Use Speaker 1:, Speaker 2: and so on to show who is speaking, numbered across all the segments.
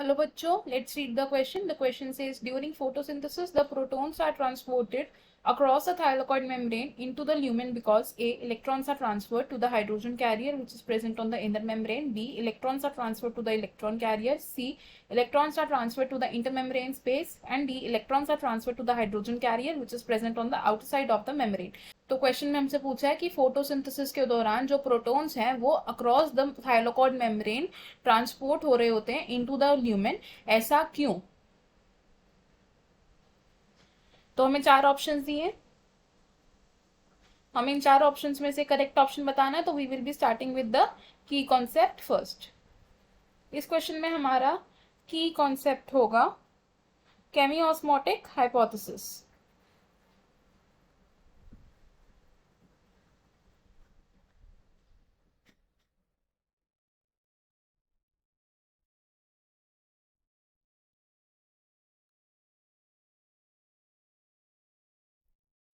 Speaker 1: Hello bachcho, let's read the question. The question says during photosynthesis the protons are transported across the thylakoid membrane into the lumen because A. Electrons are transferred to the hydrogen carrier which is present on the inner membrane. B. Electrons are transferred to the electron carrier. C. Electrons are transferred to the intermembrane space. And D. Electrons are transferred to the hydrogen carrier which is present on the outside of the membrane. तो question में हमसे पूछा है कि photosynthesis के दौरान जो protons हैं वो across the thylakoid membrane transport हो रहे होते हैं इनटू द ल्यूमेन, ऐसा क्यों? तो हमें चार ऑप्शंस दिए, हमें इन चार ऑप्शंस में से करेक्ट ऑप्शन बताना है। तो we will be starting with the key concept first. इस क्वेश्चन में हमारा की कॉन्सेप्ट होगा केमियोस्मोटिक हाइपोथेसिस।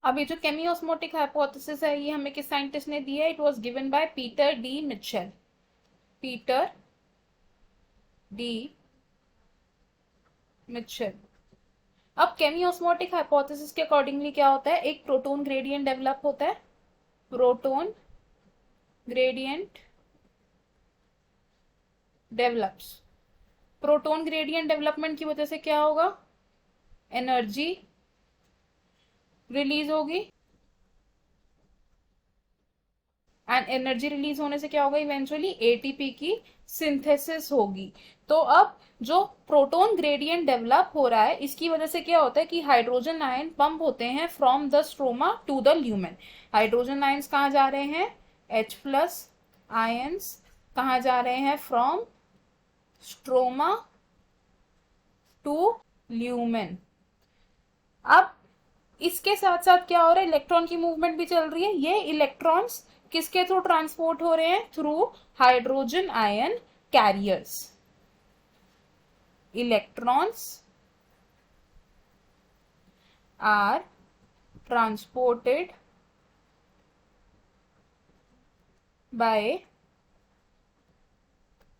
Speaker 1: अब ये जो केमियोस्मोटिक हाइपोथेसिस है ये हमें किस साइंटिस्ट ने दी है? It was given by Peter D Mitchell. Peter D Mitchell. अब केमियोस्मोटिक हाइपोथेसिस के अकॉर्डिंगली क्या होता है? एक प्रोटोन ग्रेडियंट डेवलप होता है, proton gradient develops. Proton gradient development की वजह से क्या होगा? एनर्जी रिलीज होगी, एंड एनर्जी रिलीज होने से क्या होगा? इवेंचुअली एटीपी की सिंथेसिस होगी। तो अब जो प्रोटोन ग्रेडियंट डेवलप हो रहा है इसकी वजह से क्या होता है कि हाइड्रोजन आयन पंप होते हैं from the stroma to the lumen. Hydrogen ions कहाँ जा रहे हैं? H+ आयंस कहाँ जा रहे हैं? From stroma to lumen. अब इसके साथ साथ क्या हो रहा है? इलेक्ट्रॉन की मूवमेंट भी चल रही है। ये इलेक्ट्रॉन्स किसके थ्रू ट्रांसपोर्ट हो रहे हैं? Through hydrogen ion carriers. Electrons are transported by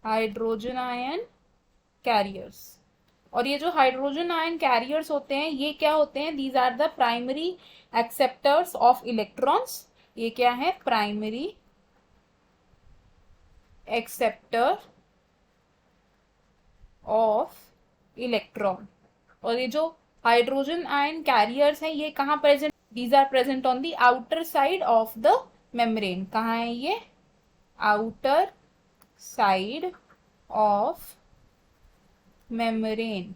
Speaker 1: hydrogen ion carriers. और ये जो हाइड्रोजन आयन कैरियर्स होते हैं ये क्या होते हैं? These are the primary acceptors of electrons. ये क्या है? Primary acceptor of electron. और ये जो हाइड्रोजन आयन कैरियर्स हैं ये कहाँ present? These are present on the outer side of the membrane. कहाँ है ये? Outer side of membrane.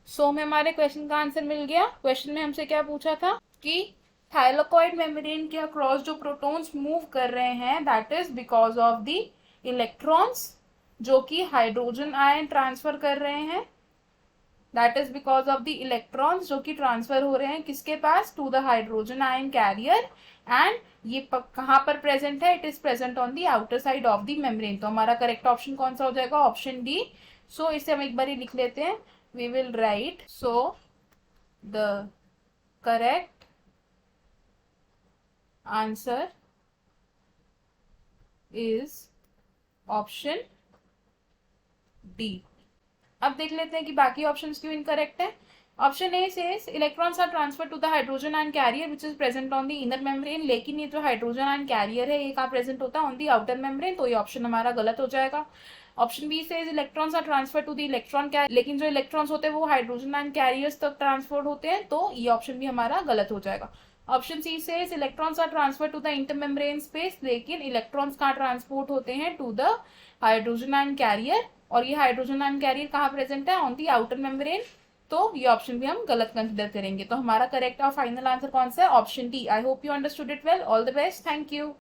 Speaker 1: So हमें हमारे क्वेश्चन का आंसर मिल गया। क्वेश्चन में हमसे क्या पूछा था कि थाइलाकॉइड मेम्ब्रेन के अक्रॉस जो प्रोटॉन्स मूव कर रहे हैं that is because of the electrons जो कि हाइड्रोजन आयन ट्रांसफर कर रहे हैं। That is because of the electrons जो कि ट्रांसफर हो रहे हैं किसके पास? To the hydrogen ion carrier. And ये कहाँ पर प्रेजेंट है? It is present on the outer side of the membrane. तो हमारा करेक्ट ऑप्शन कौन सा हो जाएगा? Option D. सो इसे हम एक बार ही लिख लेते हैं। We will write so the correct answer is option D. अब देख लेते हैं कि बाकी ऑप्शंस क्यों इनकरेक्ट है। Option A says electrons are transfer to the hydrogen ion carrier which is present on the inner membrane. लेकिन ये जो हाइड्रोजन आयन कैरियर है ये कहाँ प्रेजेंट होता है? On the outer membrane. तो ये ऑप्शन हमारा गलत हो जाएगा। Option B says electrons are transfer to the electron carrier, लेकिन जो इलेक्ट्रॉन्स होते हैं वो हाइड्रोजन आयन कैरियर्स तक ट्रांसफर होते हैं। तो ये ऑप्शन भी हमारा गलत हो जाएगा। Option C says electrons are transfer to the intermembrane space, लेकिन इलेक्ट्रॉन्स कहाँ ट्रांसपोर्ट होते हैं? To the hydrogen ion carrier. और ये हाइड्रोजन आयन कैरियर कहाँ प्रेजेंट है? On the outer membrane. तो ये ऑप्शन भी हम गलत कंसिडर करेंगे। तो हमारा करेक्ट और फाइनल आंसर कौन सा है? Option D. I hope you understood it well. All the best. Thank you.